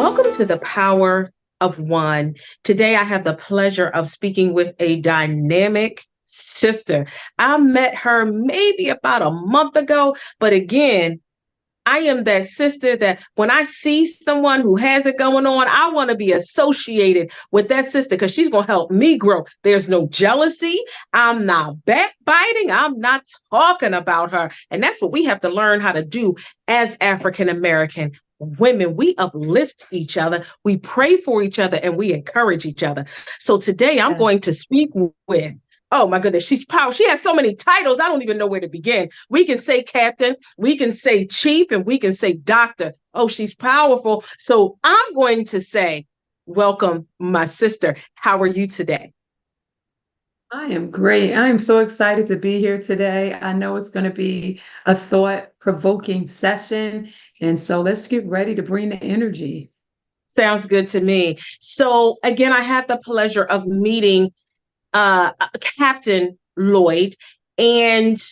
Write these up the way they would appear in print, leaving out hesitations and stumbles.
Welcome to the Power of One. Today, I have the pleasure of speaking with a dynamic sister. I met her maybe about a month ago, but again, I am that sister that when I see someone who has it going on, I want to be associated with that sister because she's going to help me grow. There's no jealousy. I'm not backbiting. I'm not talking about her. And that's what we have to learn how to do as African American women. We uplift each other, we pray for each other, and we encourage each other. So today I'm going Yes. to speak with, oh my goodness, she's powerful. She has so many titles, I don't even know where to begin. We can say captain, we can say chief, and we can say doctor. Oh, she's powerful. So I'm going to say, welcome, my sister. How are you today? I am great. I am so excited to be here today. I know it's going to be a thought-provoking session. And so let's get ready to bring the energy. Sounds good to me. So again, I had the pleasure of meeting Captain Lloyd, and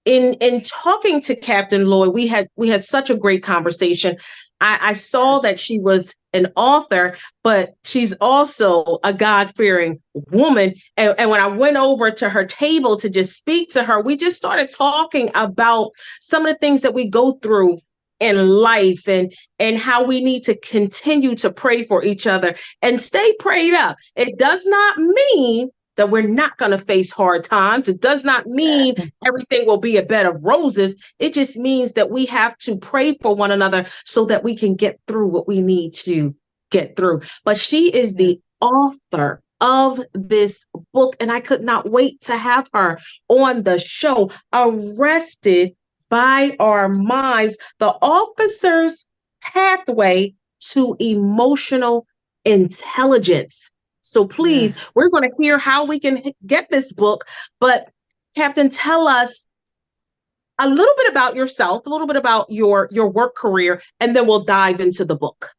in talking to Captain Lloyd, we had such a great conversation. I saw Yes. that she was an author, but she's also a God-fearing woman. And when I went over to her table to just speak to her, we just started talking about some of the things that we go through in life and how we need to continue to pray for each other and stay prayed up. It does not mean that we're not going to face hard times. It does not mean everything will be a bed of roses. It just means that we have to pray for one another so that we can get through what we need to get through. But she is Yes. the author of this book, and I could not wait to have her on the show. Arrested by Our Minds, the officer's pathway to emotional intelligence. So please, Yes. we're going to hear how we can get this book. But Captain, tell us a little bit about yourself, a little bit about your work career, and then we'll dive into the book.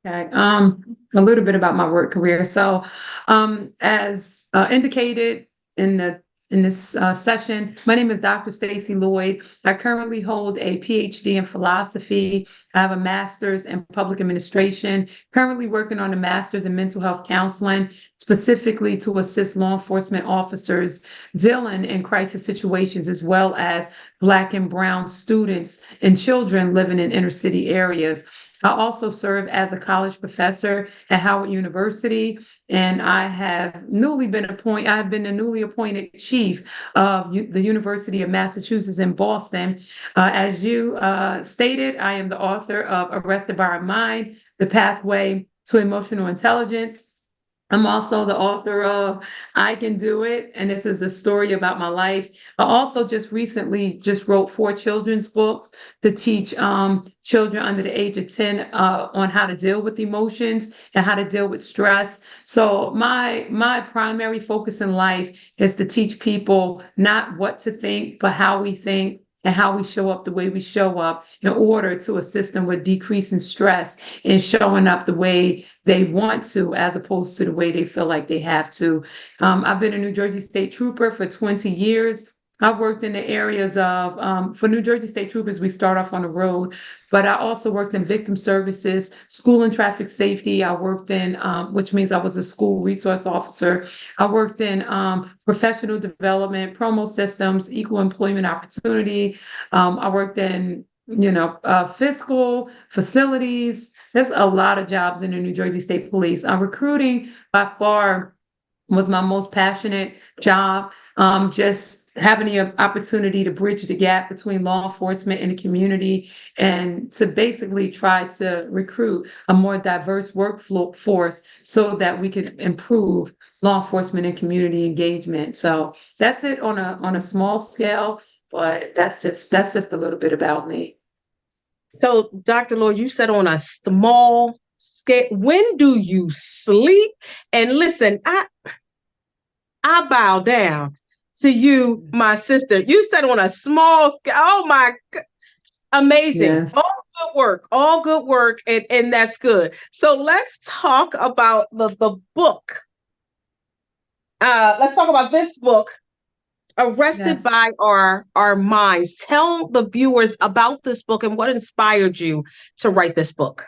Okay. A little bit about my work career. So, as indicated in the in this session, my name is Dr. Stacey Lloyd. I currently hold a PhD in philosophy. I have a master's in public administration. Currently working on a master's in mental health counseling, specifically to assist law enforcement officers dealing in crisis situations, as well as Black and Brown students and children living in inner city areas. I also serve as a college professor at Howard University, and I have been the newly appointed chief of the University of Massachusetts in Boston. As you stated, I am the author of Arrested by Our Mind, The Pathway to Emotional Intelligence. I'm also the author of I Can Do It, and this is a story about my life. I also just recently just wrote 4 children's books to teach children under the age of 10 on how to deal with emotions and how to deal with stress. So my primary focus in life is to teach people not what to think, but how we think and how we show up the way we show up in order to assist them with decreasing stress and showing up the way they want to, as opposed to the way they feel like they have to. I've been a New Jersey State Trooper for 20 years. I've worked in the areas of, for New Jersey State Troopers, we start off on the road, but I also worked in victim services, school and traffic safety. I worked in, which means I was a school resource officer. I worked in professional development, promo systems, equal employment opportunity. I worked in, fiscal facilities. There's a lot of jobs in the New Jersey State Police. Recruiting by far was my most passionate job. Just having the opportunity to bridge the gap between law enforcement and the community and to basically try to recruit a more diverse workforce so that we could improve law enforcement and community engagement. So that's it on a small scale, but that's just a little bit about me. So, Dr. Lloyd, you said on a small scale, when do you sleep? And listen, I bow down to you, my sister. You said on a small scale. Oh my, amazing. Yes. All good work, and that's good. So let's talk about the book. Let's talk about this book, Arrested Yes. by Our Minds. Tell the viewers about this book and what inspired you to write this book.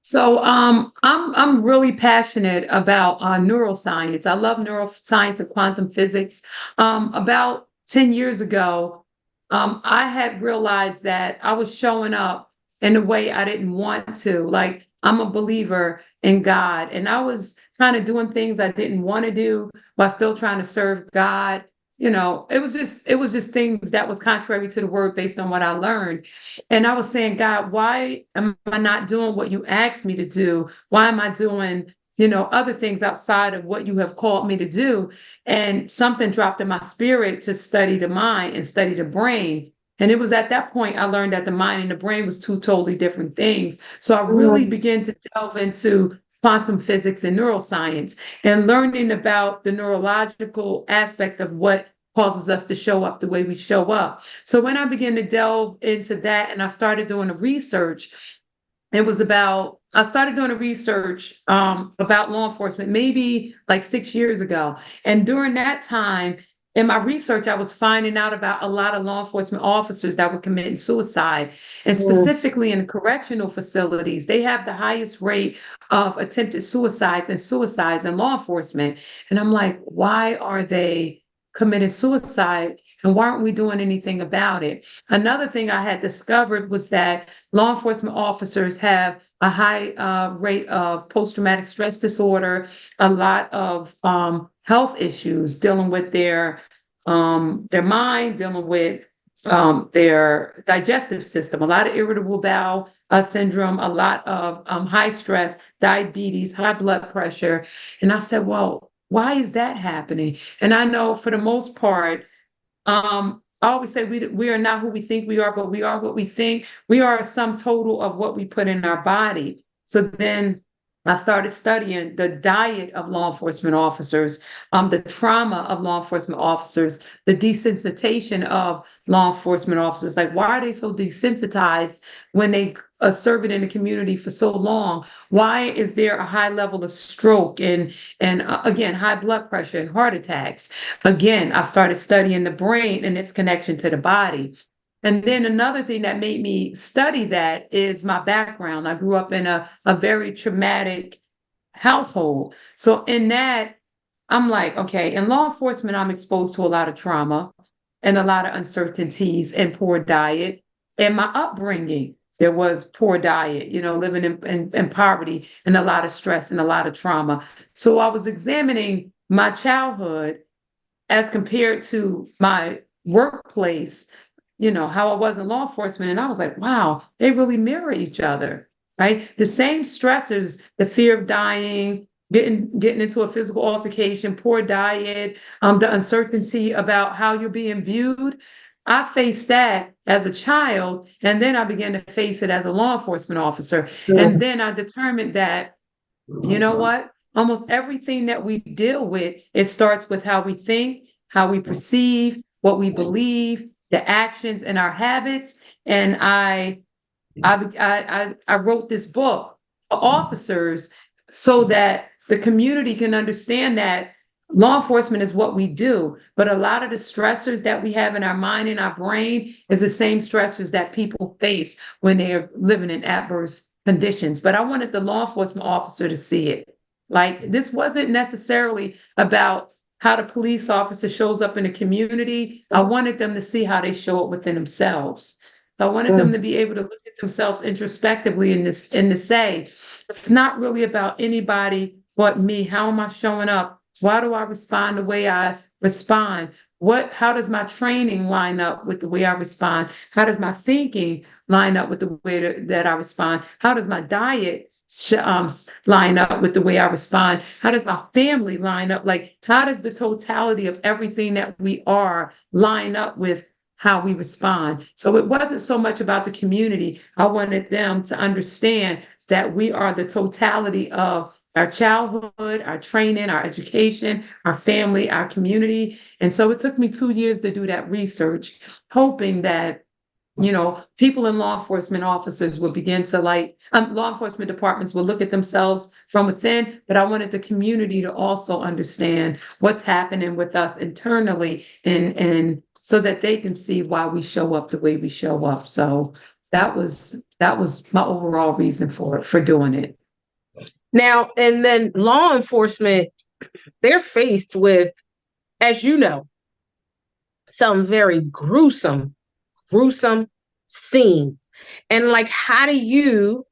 So I'm really passionate about neuroscience. I love neuroscience and quantum physics. About 10 years ago, I had realized that I was showing up in a way I didn't want to. Like, I'm a believer in God, and I was kind of doing things I didn't want to do while still trying to serve God. It was just things that was contrary to the word based on what I learned. And I was saying, God, why am I not doing what you asked me to do? Why am I doing, other things outside of what you have called me to do? And something dropped in my spirit to study the mind and study the brain. And it was at that point I learned that the mind and the brain was two totally different things. So I really Mm. began to delve into quantum physics and neuroscience and learning about the neurological aspect of what causes us to show up the way we show up. So when I began to delve into that and I started doing the research, I started doing a research about law enforcement maybe like 6 years ago. And during that time, in my research, I was finding out about a lot of law enforcement officers that were committing suicide. And Mm. specifically in the correctional facilities, they have the highest rate of attempted suicides and suicides in law enforcement. And I'm like, why are they committing suicide? And why aren't we doing anything about it? Another thing I had discovered was that law enforcement officers have a high rate of post-traumatic stress disorder, a lot of health issues dealing with their mind, dealing with their digestive system, a lot of irritable bowel syndrome, a lot of high stress, diabetes, high blood pressure. And I said, well, why is that happening? And I know for the most part, I always say we are not who we think we are, but we are what we think. We are a sum total of what we put in our body. So then I started studying the diet of law enforcement officers, the trauma of law enforcement officers, the desensitization of law enforcement officers. Like, why are they so desensitized when they serve it in the community for so long? Why is there a high level of stroke and again, high blood pressure and heart attacks? Again, I started studying the brain and its connection to the body. And then another thing that made me study that is my background. I grew up in a very traumatic household. So in that, I'm like, okay, in law enforcement, I'm exposed to a lot of trauma and a lot of uncertainties and poor diet. And my upbringing, there was poor diet, living in poverty and a lot of stress and a lot of trauma. So I was examining my childhood as compared to my workplace, how I was in law enforcement. And I was like, wow, they really mirror each other, right? The same stressors, the fear of dying, getting into a physical altercation, poor diet, the uncertainty about how you're being viewed. I faced that as a child, and then I began to face it as a law enforcement officer. And Mm. then I determined that, you know what? Almost everything that we deal with, it starts with how we think, how we perceive, what we believe, the actions and our habits. And I wrote this book for officers so that the community can understand that law enforcement is what we do, but a lot of the stressors that we have in our mind and our brain is the same stressors that people face when they are living in adverse conditions. But I wanted the law enforcement officer to see it. Like, this wasn't necessarily about how the police officer shows up in the community. I wanted them to see how they show up within themselves. I wanted them Mm. to be able to look at themselves introspectively and to say, it's not really about anybody but me. How am I showing up? Why do I respond the way I respond? How does my training line up with the way I respond? How does my thinking line up with the way that I respond? How does my diet line up with the way I respond? How does my family line up? Like, how does the totality of everything that we are line up with how we respond? So it wasn't so much about the community. I wanted them to understand that we are the totality of our childhood, our training, our education, our family, our community. And so it took me 2 years to do that research, hoping that people in law enforcement officers will begin to law enforcement departments will look at themselves from within, but I wanted the community to also understand what's happening with us internally and so that they can see why we show up the way we show up. So that was my overall reason for doing it. Now, and then law enforcement, they're faced with, as you know, some very gruesome scenes. And like, how do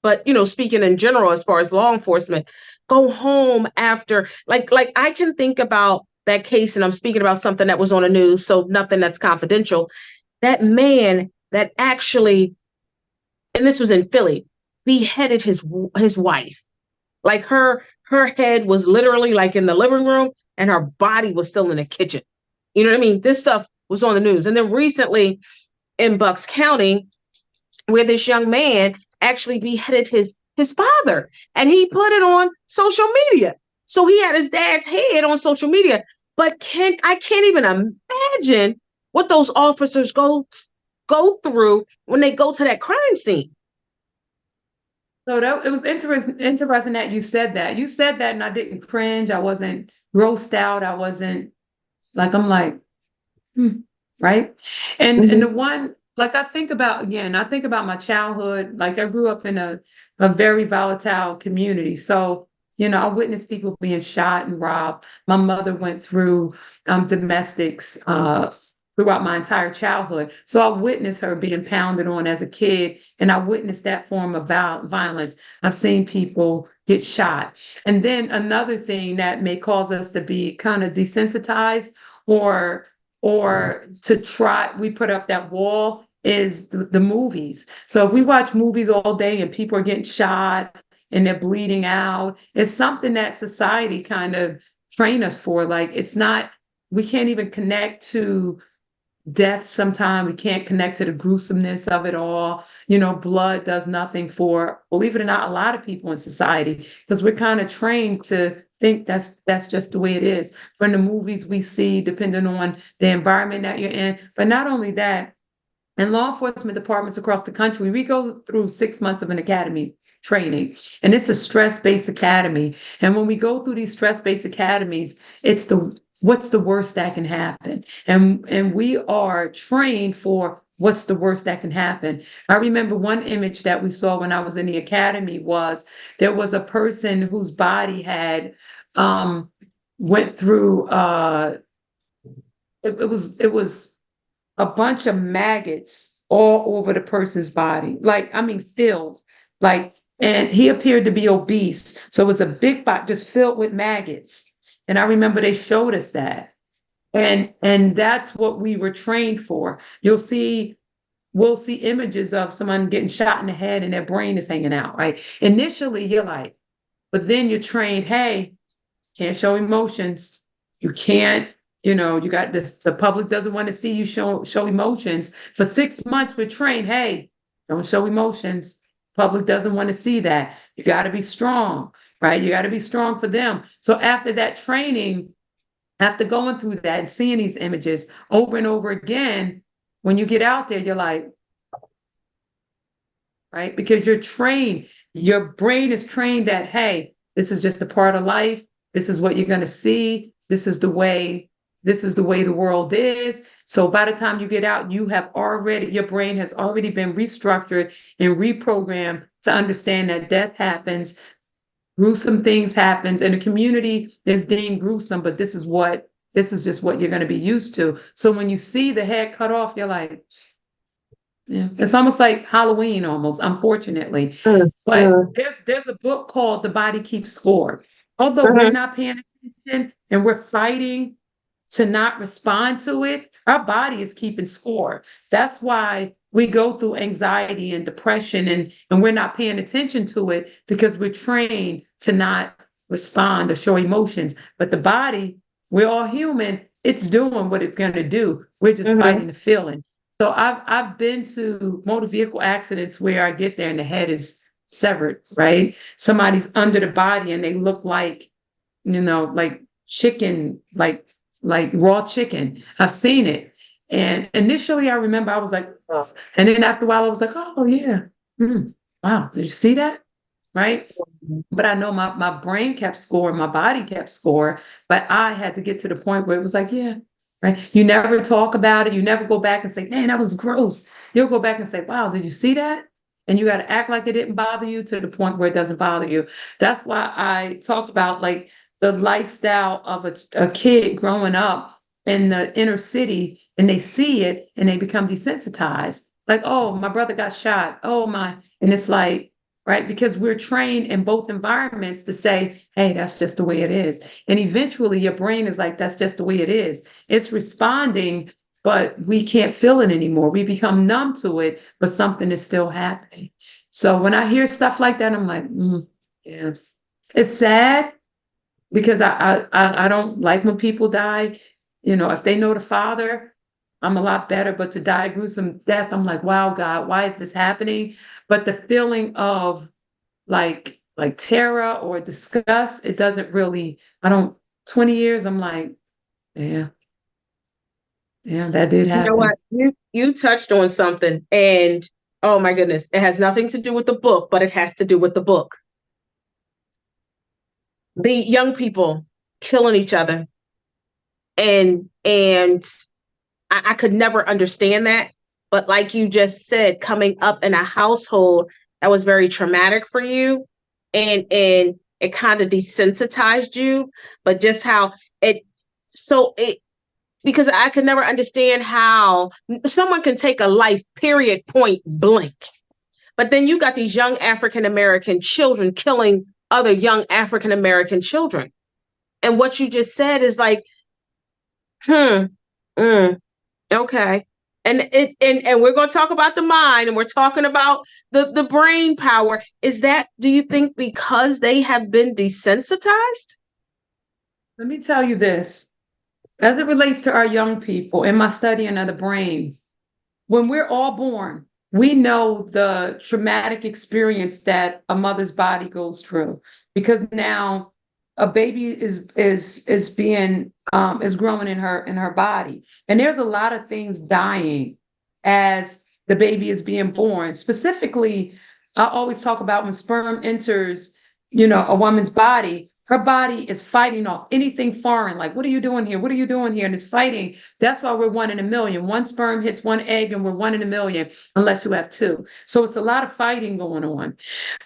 but speaking in general, as far as law enforcement, go home after, like I can think about that case, and I'm speaking about something that was on the news, so nothing that's confidential. That man that actually, and this was in Philly, beheaded his wife. Like her head was literally like in the living room and her body was still in the kitchen. You know what I mean? This stuff was on the news. And then recently in Bucks County, where this young man actually beheaded his father, and he put it on social media. So he had his dad's head on social media. But I can't even imagine what those officers go through when they go to that crime scene. So it was interesting that you said that. You said that, and I didn't cringe. I wasn't grossed out. I wasn't like, I'm like, right. And the one, like, I think about my childhood. Like, I grew up in a very volatile community. So, I witnessed people being shot and robbed. My mother went through domestics throughout my entire childhood. So I witnessed her being pounded on as a kid, and I witnessed that form of violence. I've seen people get shot. And then another thing that may cause us to be kind of desensitized or to try, we put up that wall, is the movies. So if we watch movies all day and people are getting shot and they're bleeding out, it's something that society kind of train us for. Like, it's not, we can't even connect to death sometimes. We can't connect to the gruesomeness of it all. Blood does nothing for, believe it or not, a lot of people in society, because we're kind of trained to think that's just the way it is. From the movies we see, depending on the environment that you're in. But not only that, in law enforcement departments across the country, we go through 6 months of an academy training, and it's a stress-based academy. And when we go through these stress-based academies, it's what's the worst that can happen, and we are trained for what's the worst that can happen. I remember one image that we saw when I was in the academy was there was a person whose body had went through it was a bunch of maggots all over the person's body, like, I mean, filled, like, and he appeared to be obese. So it was a big body just filled with maggots. And I remember they showed us that. And that's what we were trained for. We'll see images of someone getting shot in the head and their brain is hanging out, right? Initially, you're like, but then you're trained, hey, can't show emotions. You can't, you got this, the public doesn't want to see you show emotions. For 6 months, we're trained, hey, don't show emotions. Public doesn't want to see that. You got to be strong, right? You got to be strong for them. So after that training, after going through that and seeing these images over and over again, when you get out there, you're like, right? Because you're trained, your brain is trained that, hey, this is just a part of life. This is what you're going to see. This is the way the world is. So by the time you get out, your brain has already been restructured and reprogrammed to understand that death happens, gruesome things happens, and the community is deemed gruesome, but this is just what you're going to be used to. So when you see the head cut off, you're like, yeah, it's almost like Halloween, almost, unfortunately. But there's a book called The Body Keeps Score. Although we're not paying attention and we're fighting to not respond to it, our body is keeping score. That's why we go through anxiety and depression, and we're not paying attention to it because we're trained to not respond or show emotions. But the body, we're all human, it's doing what it's going to do. We're just fighting the feeling. So I've been to motor vehicle accidents where I get there and the head is severed, right? Somebody's under the body and they look like, like chicken, like raw chicken. I've seen it. And initially I remember I was like, oh. And then after a while I was like, oh yeah. Wow, did you see that? Right? But I know my brain kept score, my body kept score, but I had to get to the point where it was like, yeah, right. You never talk about it. You never go back and say, man, that was gross. You'll go back and say, wow, did you see that? and you got to act like it didn't bother you to the point where it doesn't bother you. That's why I talked about like the lifestyle of a kid growing up in the inner city, and they see it and they become desensitized. Like, oh, my brother got shot. Oh, my. And it's like, right? Because we're trained in both environments to say, hey, that's just the way it is. And eventually your brain is like, that's just the way it is. It's responding, but we can't feel it anymore. We become numb to it, but something is still happening. So when I hear stuff like that, I'm like, yeah, it's sad because I don't like when people die. You know, if they know the father, I'm a lot better. But to die a gruesome death, I'm like, wow, God, why is this happening? But the feeling of like terror or disgust, it doesn't really, I don't, 20 years, I'm like, yeah, yeah, that did You know happen. what? You touched on something, and oh my goodness, it has nothing to do with the book, but it has to do with the book. The young people killing each other, and I could never understand that. But like you just said, coming up in a household that was very traumatic for you, and it kind of desensitized you, but just how it so it because I could never understand how someone can take a life, period, point blank. But then you got these young African American children killing other young African American children. And what you just said is like, hmm, mm, okay. And we're going to talk about the mind, and we're talking about the brain power. Is that, do you think, because they have been desensitized? Let me tell you this, as it relates to our young people in my studying of the brain, when we're all born, we know the traumatic experience that a mother's body goes through because now a baby is being is growing in her body, and there's a lot of things dying as the baby is being born. Specifically, I always talk about when sperm enters, you know, a woman's body. Her body is fighting off anything foreign. Like, what are you doing here? What are you doing here? And it's fighting. That's why we're 1 in a million. One sperm hits one egg, and we're 1 in a million, unless you have two. So it's a lot of fighting going on.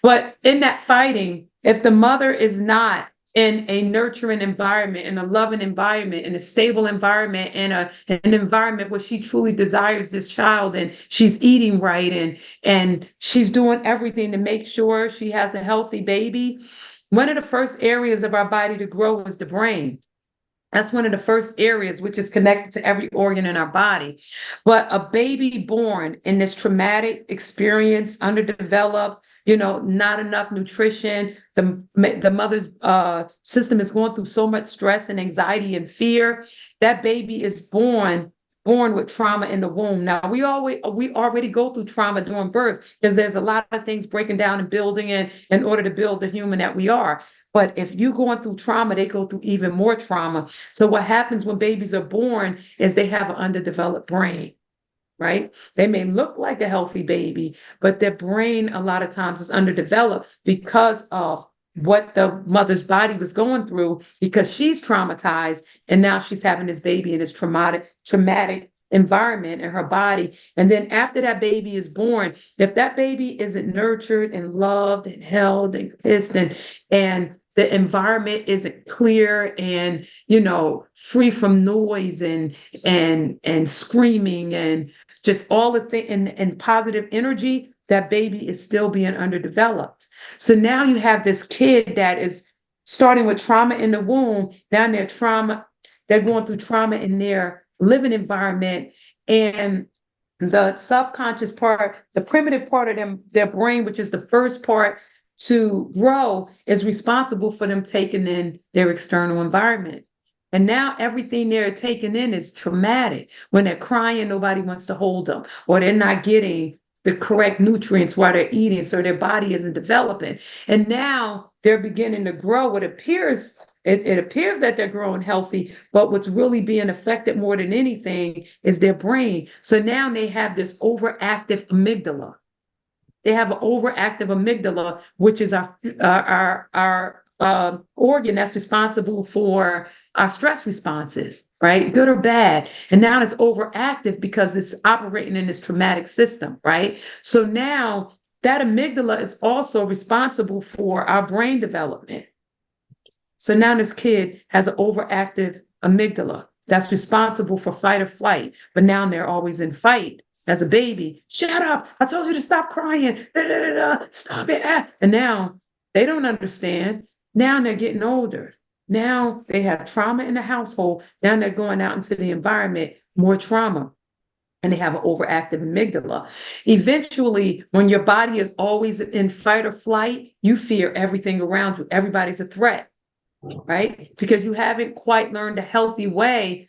But in that fighting, if the mother is not in a nurturing environment, in a loving environment, in a stable environment, in an environment where she truly desires this child, and she's eating right, and she's doing everything to make sure she has a healthy baby, one of the first areas of our body to grow is the brain. That's one of the first areas, which is connected to every organ in our body. But a baby born in this traumatic experience, underdeveloped, you know, not enough nutrition, the mother's system is going through so much stress and anxiety and fear. That baby is born with trauma in the womb. Now we already go through trauma during birth because there's a lot of things breaking down and building in order to build the human that we are. But if you're going through trauma, they go through even more trauma. So what happens when babies are born is they have an underdeveloped brain, right? They may look like a healthy baby, but their brain a lot of times is underdeveloped because of what the mother's body was going through, because she's traumatized and now she's having this baby in this traumatic environment in her body. And then after that baby is born, if that baby isn't nurtured and loved and held and kissed, and the environment isn't clear and, you know, free from noise and screaming and just all the thing and positive energy, that baby is still being underdeveloped. So now you have this kid that is starting with trauma in the womb. Now they're going through trauma in their living environment, and the subconscious part, the primitive part of their brain, which is the first part to grow, is responsible for them taking in their external environment. And now everything they're taking in is traumatic. When they're crying, nobody wants to hold them, or they're not getting the correct nutrients while they're eating, so their body isn't developing. And now they're beginning to grow. It appears that they're growing healthy, but what's really being affected more than anything is their brain. So now they have this overactive amygdala. They have an overactive amygdala, which is our organ that's responsible for our stress responses, right? Good or bad. And now it's overactive because it's operating in this traumatic system, right? So now that amygdala is also responsible for our brain development. So now this kid has an overactive amygdala that's responsible for fight or flight, but now they're always in fight. As a baby, shut up! I told you to stop crying. Da, da, da, da. Stop it! And now they don't understand. Now they're getting older. Now they have trauma in the household. Now they're going out into the environment, more trauma, and they have an overactive amygdala. Eventually, when your body is always in fight or flight, you fear everything around you. Everybody's a threat, right? Because you haven't quite learned a healthy way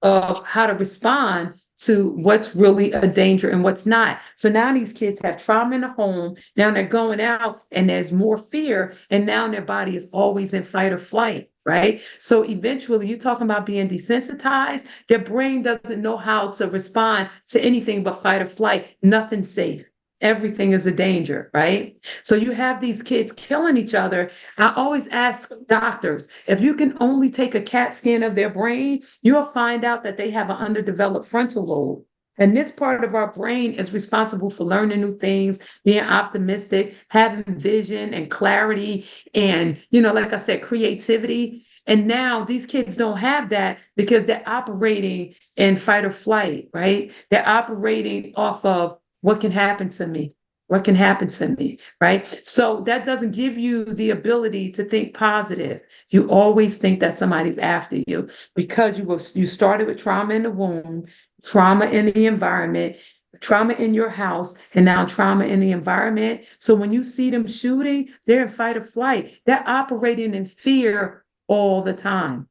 of how to respond to what's really a danger and what's not. So now these kids have trauma in the home. Now they're going out and there's more fear. And now their body is always in fight or flight, right? So eventually you're talking about being desensitized. Their brain doesn't know how to respond to anything but fight or flight. Nothing's safe. Everything is a danger, right? So you have these kids killing each other. I always ask doctors, if you can only take a CAT scan of their brain, you'll find out that they have an underdeveloped frontal lobe. And this part of our brain is responsible for learning new things, being optimistic, having vision and clarity, and, like I said, creativity. And now these kids don't have that because they're operating in fight or flight, right? They're operating off of what can happen to me? What can happen to me? Right. So that doesn't give you the ability to think positive. You always think that somebody's after you because you started with trauma in the womb, trauma in the environment, trauma in your house, and now trauma in the environment. So when you see them shooting, they're in fight or flight. They're operating in fear all the time.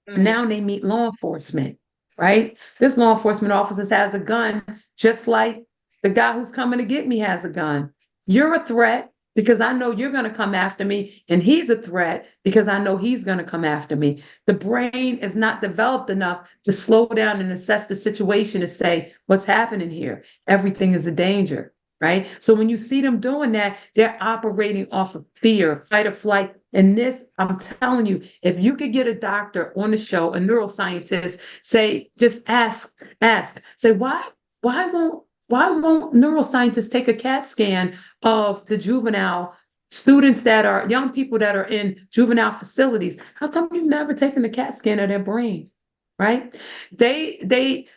Mm. Now they meet law enforcement, right? This law enforcement officer has a gun, just like the guy who's coming to get me has a gun. You're a threat because I know you're going to come after me, and he's a threat because I know he's going to come after me. The brain is not developed enough to slow down and assess the situation and say, what's happening here? Everything is a danger, right? So when you see them doing that, they're operating off of fear, fight or flight. And this, I'm telling you, if you could get a doctor on the show, a neuroscientist, say, just say, why won't neuroscientists take a CAT scan of the juvenile students that are young people that are in juvenile facilities? How come you've never taken a CAT scan of their brain? Right? They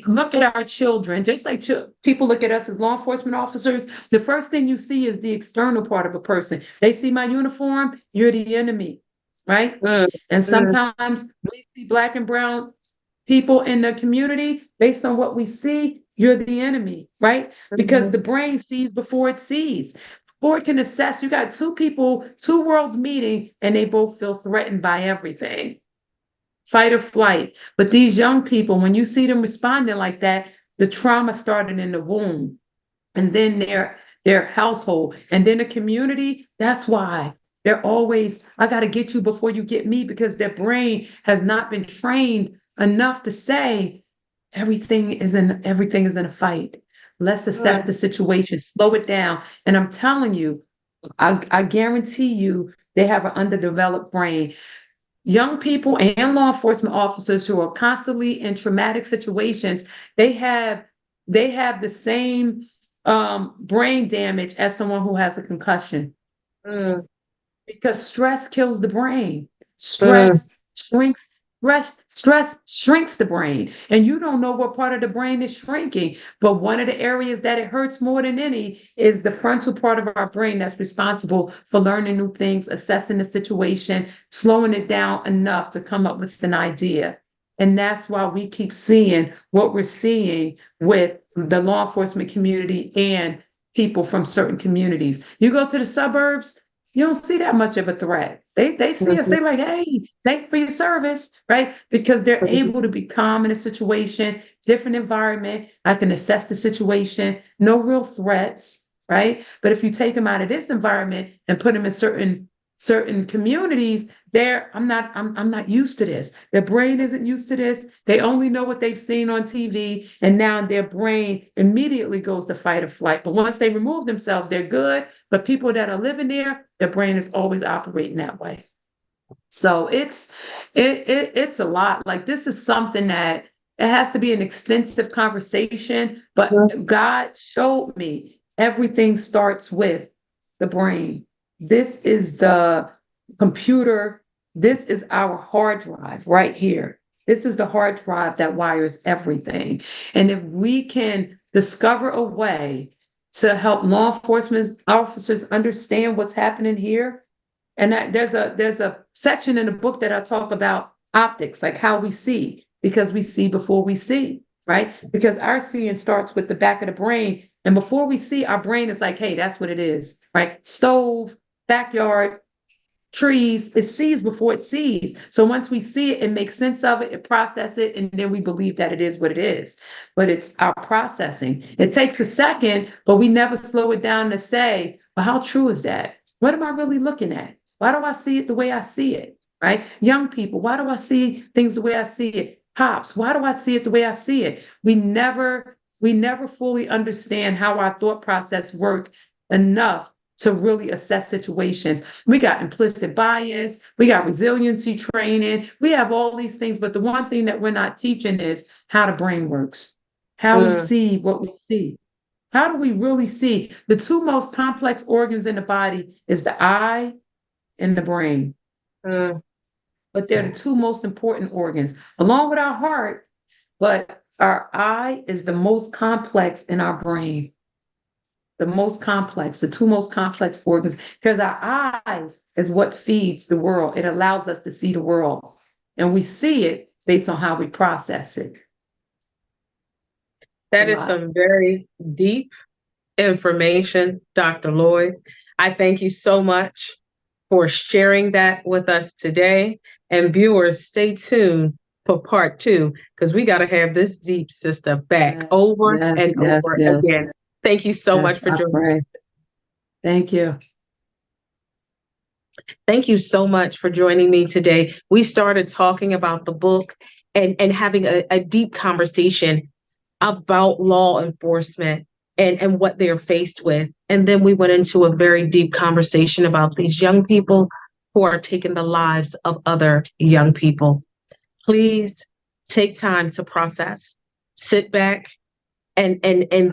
look at our children just like people look at us as law enforcement officers. The first thing you see is the external part of a person. They see my uniform, you're the enemy, right? Mm. And sometimes we see Black and brown people in the community, based on what we see, you're the enemy, right? Because the brain sees before it sees. Before it can assess, you got two people, two worlds meeting, and they both feel threatened by everything. Fight or flight. But these young people, when you see them responding like that, the trauma started in the womb, and then their household, and then the community. That's why they're always, I got to get you before you get me, because their brain has not been trained enough to say everything is in a fight. Let's assess the situation, slow it down. And I'm telling you, I guarantee you they have an underdeveloped brain. Young people and law enforcement officers who are constantly in traumatic situations, they have the same brain damage as someone who has a concussion. Mm. Because stress kills the brain. Mm. Stress shrinks the brain. And you don't know what part of the brain is shrinking. But one of the areas that it hurts more than any is the frontal part of our brain that's responsible for learning new things, assessing the situation, slowing it down enough to come up with an idea. And that's why we keep seeing what we're seeing with the law enforcement community and people from certain communities. You go to the suburbs, you don't see that much of a threat. They see us, Mhm. they like, hey, thanks for your service, right? Because they're able to be calm in a situation, different environment. I can assess the situation, no real threats, right? But if you take them out of this environment and put them in certain communities, I'm not used to this. Their brain isn't used to this. They only know what they've seen on TV, and now their brain immediately goes to fight or flight. But once they remove themselves, they're good. But people that are living there, their brain is always operating that way. So it's a lot. Like, this is something that It has to be an extensive conversation, but God showed me everything starts with the brain. This is the computer. This is our hard drive right here. This is the hard drive that wires everything. And if we can discover a way to help law enforcement officers understand what's happening here, and there's a section in the book that I talk about optics, like how we see, because we see before we see, right? Because our seeing starts with the back of the brain. And before we see, our brain is like, hey, that's what it is, right? Stove, backyard, trees, it sees before it sees. So once we see it, it makes sense of it, it processes it, and then we believe that it is what it is. But it's our processing. It takes a second, but we never slow it down to say, well, how true is that? What am I really looking at? Why do I see it the way I see it? Right? Young people, why do I see things the way I see it? Pops, why do I see it the way I see it? We never fully understand how our thought process work enough to really assess situations. We got implicit bias, we got resiliency training, we have all these things, but the one thing that we're not teaching is how the brain works, how we see what we see. How do we really see? The two most complex organs in the body is the eye and the brain. But they're the two most important organs, along with our heart, but our eye is the most complex in our brain. The most complex, the two most complex organs, because our eyes is what feeds the world. It allows us to see the world, and we see it based on how we process it. That is some very deep information, Dr. Lloyd. I thank you so much for sharing that with us today. And viewers, stay tuned for part 2, because we got to have this deep sister back over and over again. Thank you so much for joining. Thank you. Thank you so much for joining me today. We started talking about the book and having a deep conversation about law enforcement and what they're faced with. And then we went into a very deep conversation about these young people who are taking the lives of other young people. Please take time to process, sit back, and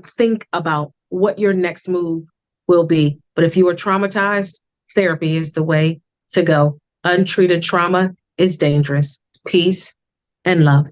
think about what your next move will be. But if you are traumatized, therapy is the way to go. Untreated trauma is dangerous. Peace and love.